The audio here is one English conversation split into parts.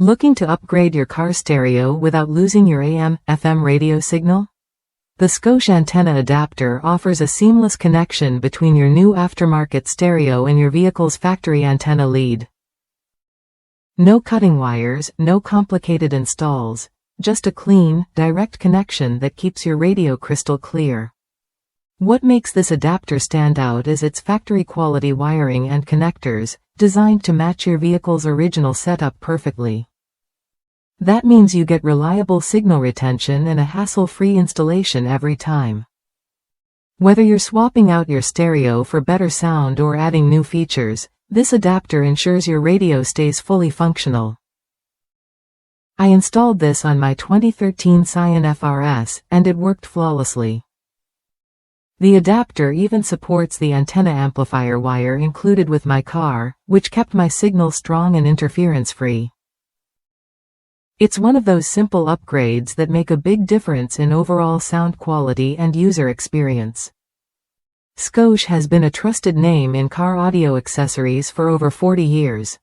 Looking to upgrade your car stereo without losing your AM/FM radio signal? The Scosche antenna adapter offers a seamless connection between your new aftermarket stereo and your vehicle's factory antenna lead. No cutting wires, no complicated installs, just a clean, direct connection that keeps your radio crystal clear. What makes this adapter stand out is its factory-quality wiring and connectors, designed to match your vehicle's original setup perfectly. That means you get reliable signal retention and a hassle-free installation every time. Whether you're swapping out your stereo for better sound or adding new features, this adapter ensures your radio stays fully functional. I installed this on my 2013 Scion FRS, and it worked flawlessly. The adapter even supports the antenna amplifier wire included with my car, which kept my signal strong and interference-free. It's one of those simple upgrades that make a big difference in overall sound quality and user experience. Scosche has been a trusted name in car audio accessories for over 40 years.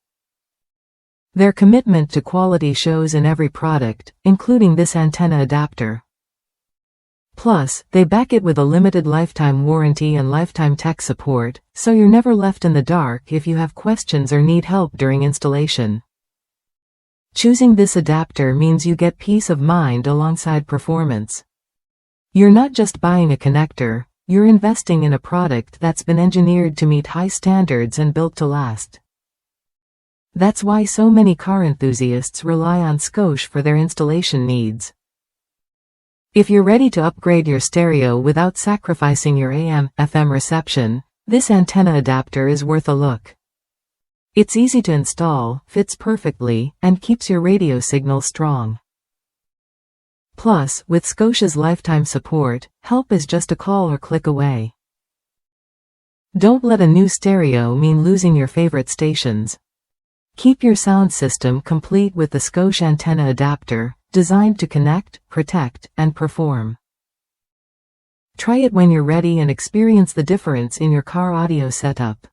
Their commitment to quality shows in every product, including this antenna adapter. Plus, they back it with a limited lifetime warranty and lifetime tech support, so you're never left in the dark if you have questions or need help during installation. Choosing this adapter means you get peace of mind alongside performance. You're not just buying a connector, you're investing in a product that's been engineered to meet high standards and built to last. That's why so many car enthusiasts rely on Scosche for their installation needs. If you're ready to upgrade your stereo without sacrificing your AM/FM reception, this antenna adapter is worth a look. It's easy to install, fits perfectly, and keeps your radio signal strong. Plus, with Scosche's lifetime support, help is just a call or click away. Don't let a new stereo mean losing your favorite stations. Keep your sound system complete with the Scosche antenna adapter, designed to connect, protect, and perform. Try it when you're ready and experience the difference in your car audio setup.